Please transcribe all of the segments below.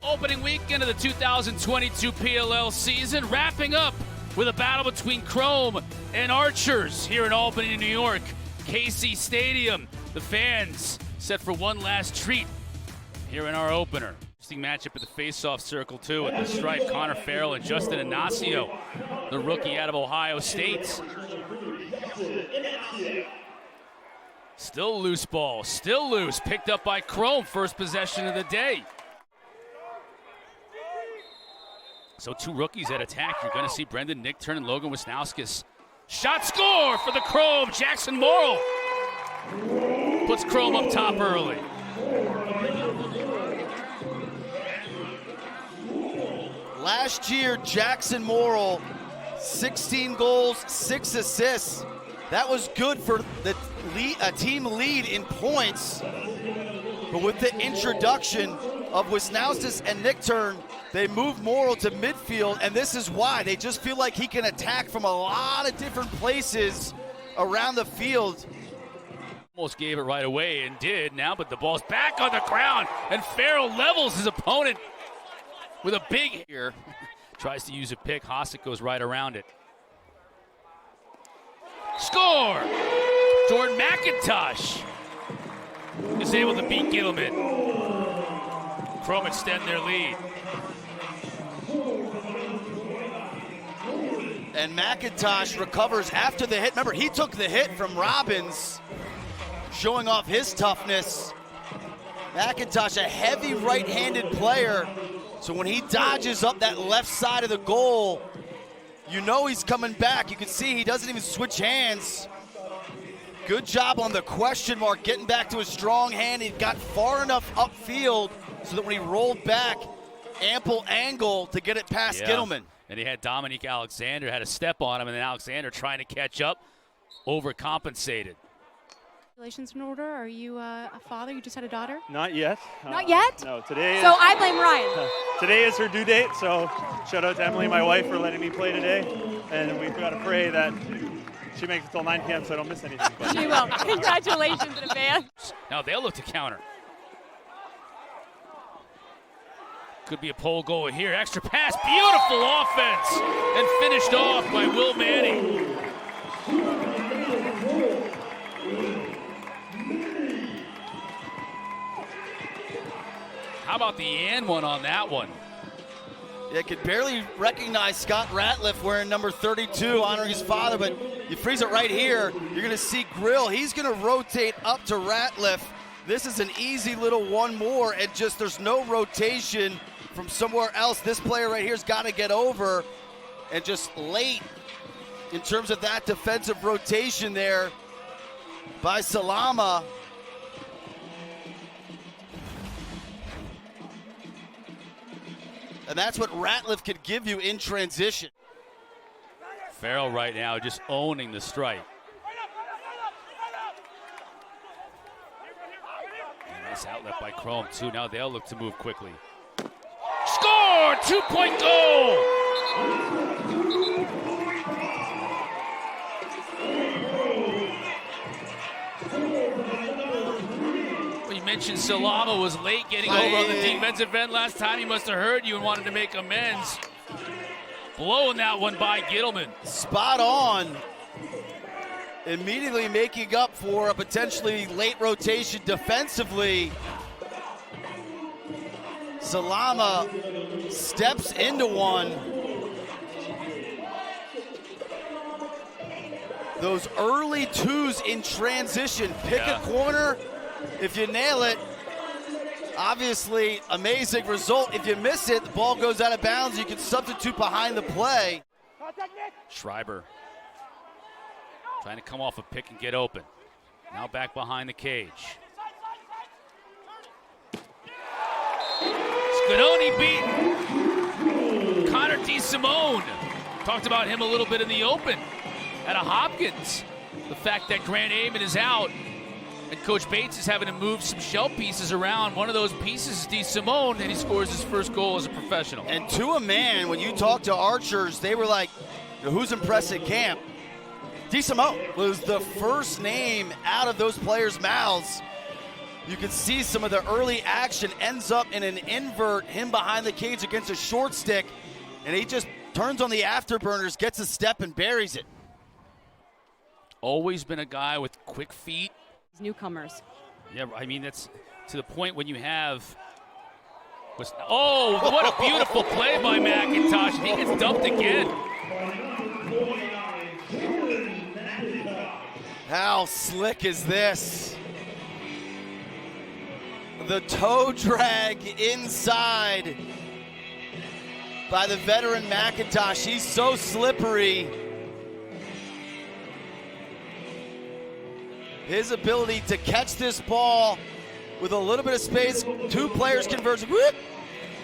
Opening weekend of the 2022 PLL season, wrapping up with a battle between Chrome and Archers here in Albany, New York. Casey Stadium, the fans set for one last treat here in our opener. Interesting matchup at the face-off circle too, at the stripe, Connor Farrell and Justin Inacio, the rookie out of Ohio State. Still loose ball, still loose, picked up by Chrome, first possession of the day. So two rookies at attack. You're going to see Brendan Nickturn and Logan Wisnauskas. Shot score for the Chrome. Jackson Morrill puts Chrome up top early. Last year, Jackson Morrill, 16 goals, 6 assists. That was good for the team lead in points. But with the introduction of Wisnauskas and Nickturn, they move Morrill to midfield, and this is why. They just feel like he can attack from a lot of different places around the field. Almost gave it right away and did now, but the ball's back on the ground, and Farrell levels his opponent with a big here. Tries to use a pick. Hasek goes right around it. Score! Jordan McIntosh is able to beat Gittleman. Chrome extend their lead. And McIntosh recovers after the hit. Remember, he took the hit from Robbins, showing off his toughness. McIntosh, a heavy right-handed player, so when he dodges up that left side of the goal, you know he's coming back. You can see he doesn't even switch hands. Good job on the question mark, getting back to his strong hand. He got far enough upfield so that when he rolled back, ample angle to get it past Gittleman. And he had Dominique Alexander, had a step on him, and then Alexander trying to catch up, overcompensated. Congratulations in order. Are you a father? You just had a daughter? Not yet. Not yet? No, today. So I blame Ryan. Today is her due date, so shout out to Emily, my wife, for letting me play today. And we've got to pray that she makes it till 9 p.m. so I don't miss anything. She will. Congratulations in advance. Now they'll look to counter. Could be a pole goal here. Extra pass, beautiful offense, and finished off by Will Manning. How about the and one on that one? Yeah, could barely recognize Scott Ratliff wearing number 32, honoring his father, but you freeze it right here. You're going to see Grill. He's going to rotate up to Ratliff. This is an easy little one more, and just there's no rotation from somewhere else. This player right here's got to get over, and just late in terms of that defensive rotation there by Salama. And that's what Ratliff could give you in transition. Farrell right now just owning the strike. Nice outlet by Chrome too. Now they'll look to move quickly. Score! 2-point goal! You mentioned Salama was late getting over on the defensive end last time. He must have heard you and wanted to make amends. Blowing that one by Gittleman. Spot on. Immediately making up for a potentially late rotation defensively. Salama steps into one. Those early twos in transition. Pick a corner. If you nail it, obviously amazing result. If you miss it, the ball goes out of bounds. You can substitute behind the play. Schreiber trying to come off a pick and get open. Now back behind the cage. Scononi beat Connor DeSimone. Talked about him a little bit in the open at a Hopkins. The fact that Grant Amon is out and Coach Bates is having to move some shell pieces around. One of those pieces is DeSimone, and he scores his first goal as a professional. And to a man, when you talk to Archers, they were like, who's impressed at camp? DeSimone was the first name out of those players' mouths. You can see some of the early action ends up in an invert, him behind the cage against a short stick, and he just turns on the afterburners, gets a step, and buries it. Always been a guy with quick feet. Newcomers. Yeah, I mean, that's to the point when you have. Oh, what a beautiful play by McIntosh. He gets dumped again. How slick is this? The toe drag inside by the veteran McIntosh. He's so slippery. His ability to catch this ball with a little bit of space, two players converging, whoop,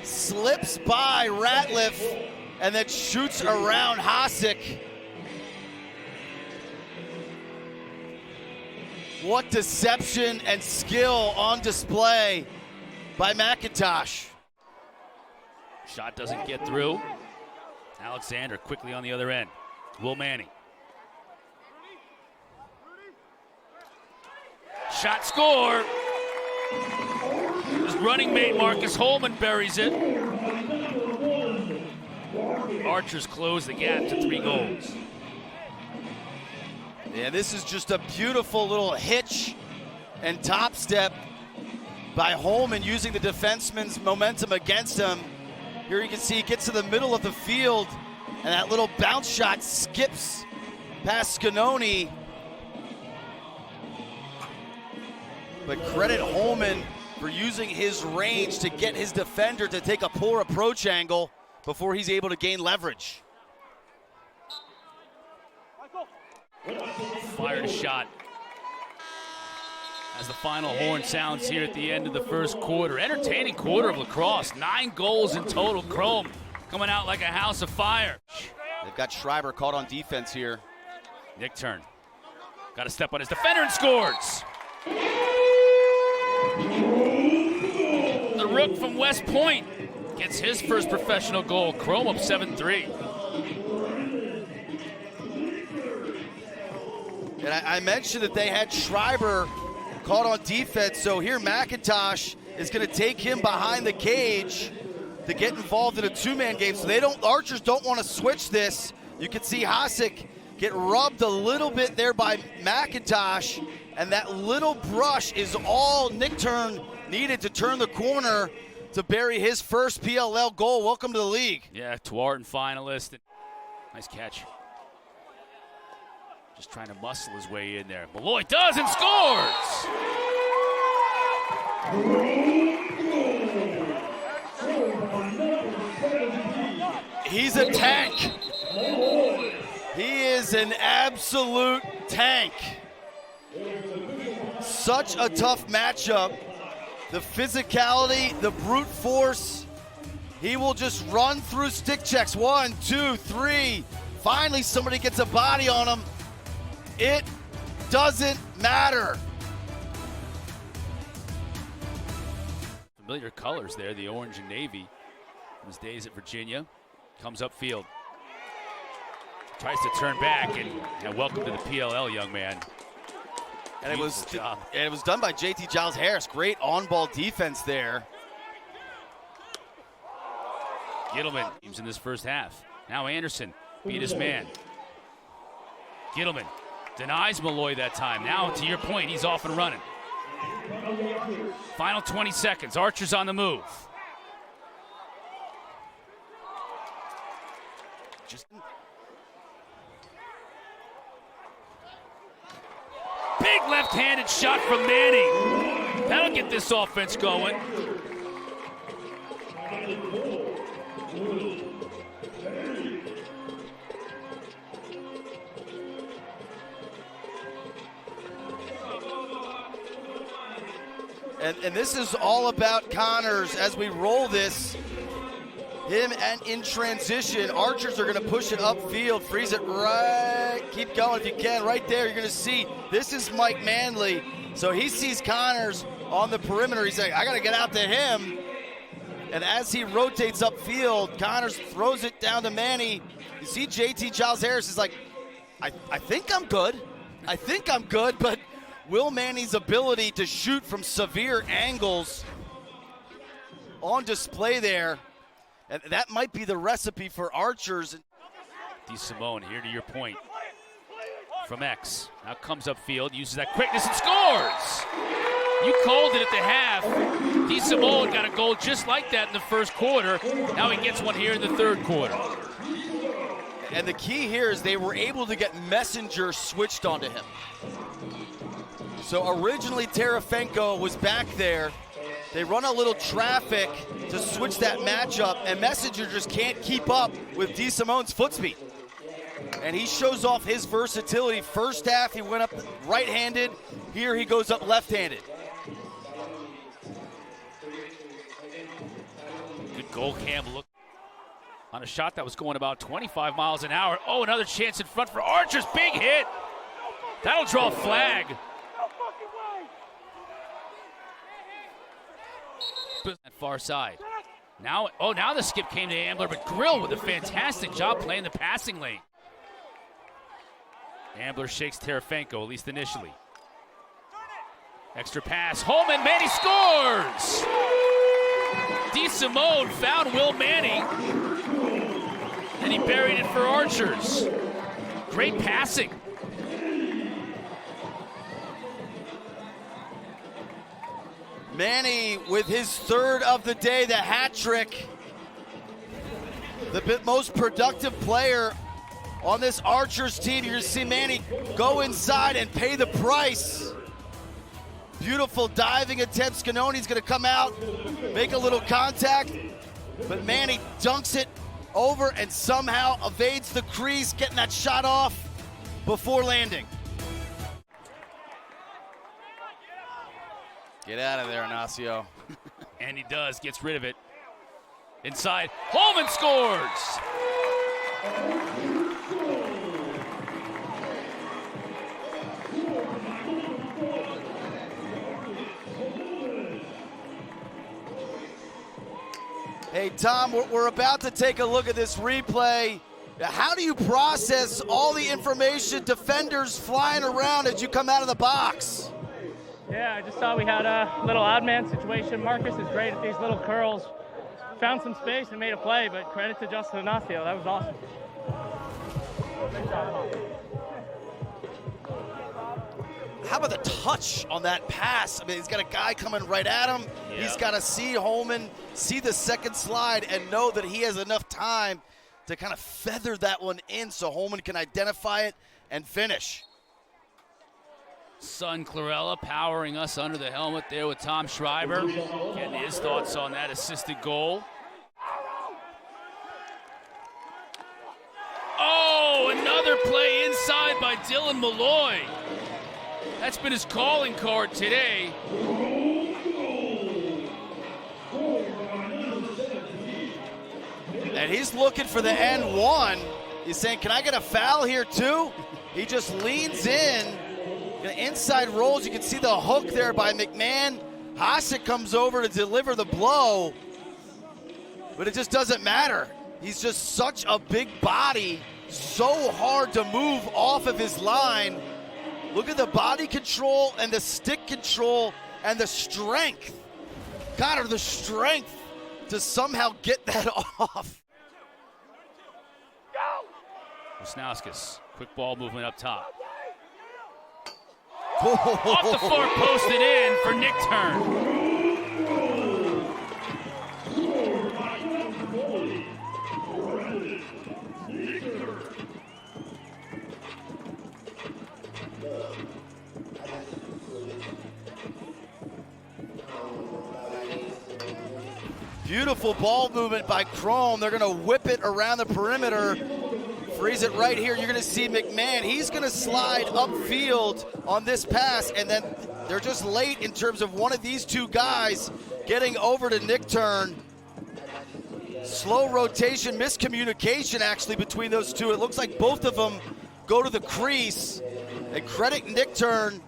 slips by Ratliff and then shoots around Hasek. What deception and skill on display by McIntosh. Shot doesn't get through. Alexander quickly on the other end. Will Manning. Shot score. His running mate Marcus Holman buries it. Archers close the gap to 3 goals. Yeah, this is just a beautiful little hitch and top step by Holman, using the defenseman's momentum against him. Here you can see he gets to the middle of the field, and that little bounce shot skips past Scanoni. But credit Holman for using his range to get his defender to take a poor approach angle before he's able to gain leverage. Fired a shot as the final horn sounds here at the end of the first quarter. Entertaining quarter of Lacrosse. 9 goals in total. Chrome coming out like a house of fire. They've got Schreiber caught on defense here. Nick Turn got to step on his defender and scores. The rook from West Point gets his first professional goal. Chrome up 7-3. And I mentioned that they had Schreiber caught on defense, so here McIntosh is going to take him behind the cage to get involved in a 2-man game. So Archers don't want to switch this. You can see Hasek get rubbed a little bit there by McIntosh, and that little brush is all Nick Turn needed to turn the corner to bury his first PLL goal. Welcome to the league. Yeah, Tuarton finalist. Nice catch. Just trying to muscle his way in there. Malloy does and scores! He's a tank. He is an absolute tank. Such a tough matchup. The physicality, the brute force. He will just run through stick checks. 1, 2, 3. Finally, somebody gets a body on him. It doesn't matter. Familiar colors there, the orange and navy. From his days at Virginia. Comes upfield. Tries to turn back, and welcome to the PLL, young man. And it was done by JT Giles Harris. Great on-ball defense there. Gittleman teams in this first half. Now Anderson beat his man. Gittleman denies Malloy that time. Now, to your point, he's off and running. Final 20 seconds. Archer's on the move. Big left-handed shot from Manning. That'll get this offense going. And this is all about Connors as we roll this. Him and in transition, Archers are going to push it upfield, freeze it right, keep going if you can. Right there, you're going to see, this is Mike Manley. So he sees Connors on the perimeter. He's like, I got to get out to him. And as he rotates upfield, Connors throws it down to Manny. You see JT Giles Harris is like, I think I'm good. I think I'm good, but Will Manny's ability to shoot from severe angles on display there. And that might be the recipe for Archers. DeSimone here to your point. From X. Now comes upfield, uses that quickness and scores! You called it at the half. DeSimone got a goal just like that in the first quarter. Now he gets one here in the third quarter. And the key here is they were able to get Messenger switched onto him. So originally Terefenko was back there. They run a little traffic to switch that matchup, and Messenger just can't keep up with DeSimone's foot speed. And he shows off his versatility. First half, he went up right-handed. Here he goes up left-handed. Good goal cam look on a shot that was going about 25 miles an hour. Oh, another chance in front for Archers. Big hit. That'll draw a flag. That far side. Now the skip came to Ambler, but Grill with a fantastic job playing the passing lane. Ambler shakes Terefenko, at least initially. Extra pass, Holman, Manny scores! DeSimone found Will Manny, and he buried it for Archers. Great passing. Manny with his third of the day, the hat trick. The most productive player on this Archers team. You're gonna see Manny go inside and pay the price. Beautiful diving attempt. Scannoni's gonna come out, make a little contact, but Manny dunks it over and somehow evades the crease, getting that shot off before landing. Get out of there, Ignacio. And he does, gets rid of it. Inside, Holman scores! Hey, Tom, we're about to take a look at this replay. How do you process all the information, defenders flying around as you come out of the box? Yeah, I just thought we had a little odd man situation. Marcus is great at these little curls. Found some space and made a play, but credit to Justin Ignacio. That was awesome. How about the touch on that pass? I mean, he's got a guy coming right at him. Yeah. He's got to see Holman, see the second slide, and know that he has enough time to kind of feather that one in so Holman can identify it and finish. Son Clarella powering us under the helmet there with Tom Schreiber, getting his thoughts on that assisted goal. Oh, another play inside by Dylan Malloy. That's been his calling card today. And he's looking for the N1. He's saying, can I get a foul here too? He just leans in. Inside rolls, you can see the hook there by McMahon. Hasek comes over to deliver the blow, but it just doesn't matter. He's just such a big body, so hard to move off of his line. Look at the body control and the stick control and the strength. God, the strength to somehow get that off. Wisnauskas, quick ball movement up top. Oh. Off the far post and in for Nick Turn. Beautiful ball movement by Chrome. They're going to whip it around the perimeter. Freeze it right here. You're going to see McMahon. He's going to slide upfield on this pass, and then they're just late in terms of one of these two guys getting over to Nick Turn. Slow rotation, miscommunication actually between those two. It looks like both of them go to the crease. And credit Nick Turn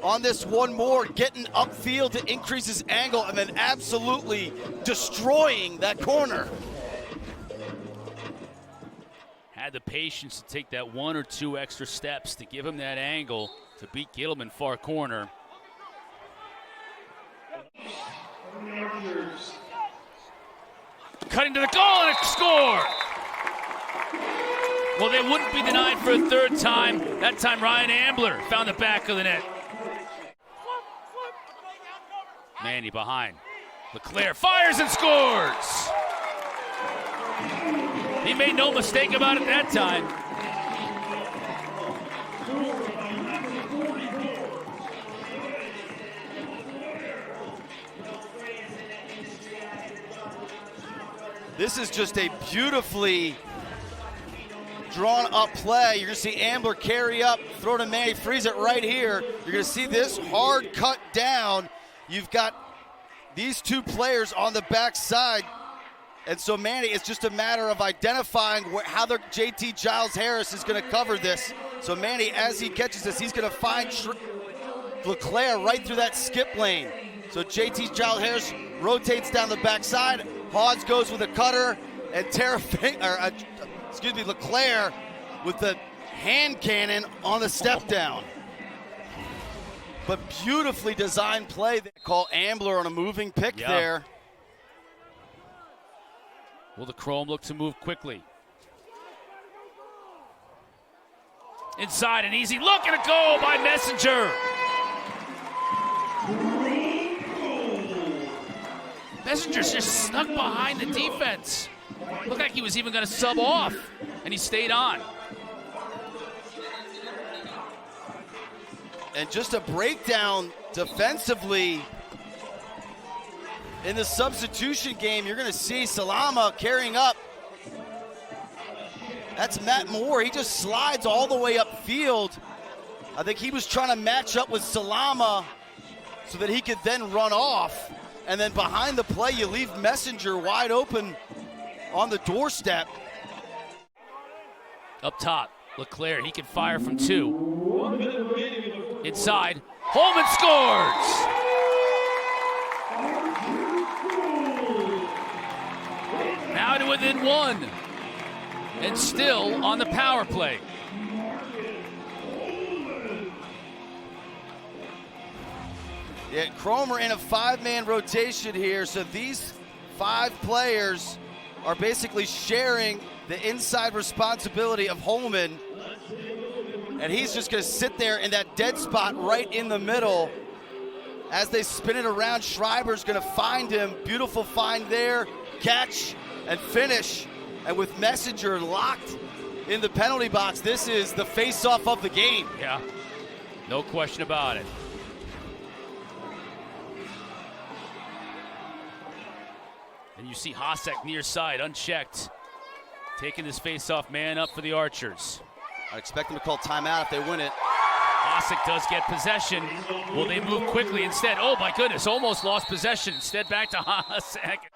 on this one more, getting upfield to increase his angle and then absolutely destroying that corner. Had the patience to take that one or two extra steps to give him that angle. to beat Gittleman far corner. Cutting to the goal and a score! Well, they wouldn't be denied for a third time. That time Ryan Ambler found the back of the net. Manny behind. LeClaire fires and scores! He made no mistake about it that time. This is just a beautifully drawn up play. You're gonna see Ambler carry up, throw to Manny, freeze it right here. You're gonna see this hard cut down. You've got these two players on the backside. And so Manny, it's just a matter of identifying how the JT Giles Harris is gonna cover this. So Manny, as he catches this, he's gonna find LeClaire right through that skip lane. So JT Giles Harris rotates down the backside. Hawes goes with a cutter, and LeClaire with the hand cannon on the step down. But beautifully designed play. They call Ambler on a moving pick there. Will the Chrome look to move quickly? Inside, an easy look and a goal by Messenger. Messenger's just snuck behind the defense. Looked like he was even going to sub off, and he stayed on. And just a breakdown defensively in the substitution game. You're going to see Salama carrying up. That's Matt Moore. He just slides all the way upfield. I think he was trying to match up with Salama so that he could then run off. And then behind the play, you leave Messenger wide open on the doorstep. Up top, LeClaire, he can fire from 2. Inside, Holman scores! Now to within 1. And still on the power play. Yeah, Cromer in a 5-man rotation here, so these 5 players are basically sharing the inside responsibility of Holman, and he's just going to sit there in that dead spot right in the middle. As they spin it around, Schreiber's going to find him. Beautiful find there, catch and finish. And with Messenger locked in the penalty box, this is the face-off of the game. Yeah, no question about it. And you see Hasek near side, unchecked, taking this face-off man up for the Archers. I expect them to call timeout if they win it. Hasek does get possession. Will they move quickly instead? Oh my goodness, almost lost possession. Instead back to Hasek.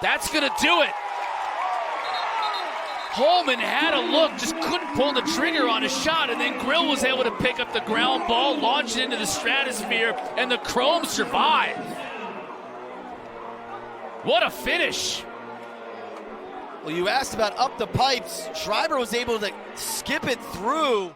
That's gonna do it. Holman had a look, just couldn't pull the trigger on a shot, and then Grill was able to pick up the ground ball, launch it into the stratosphere, and the Chrome survive. What a finish. Well, you asked about up the pipes. Schreiber was able to skip it through.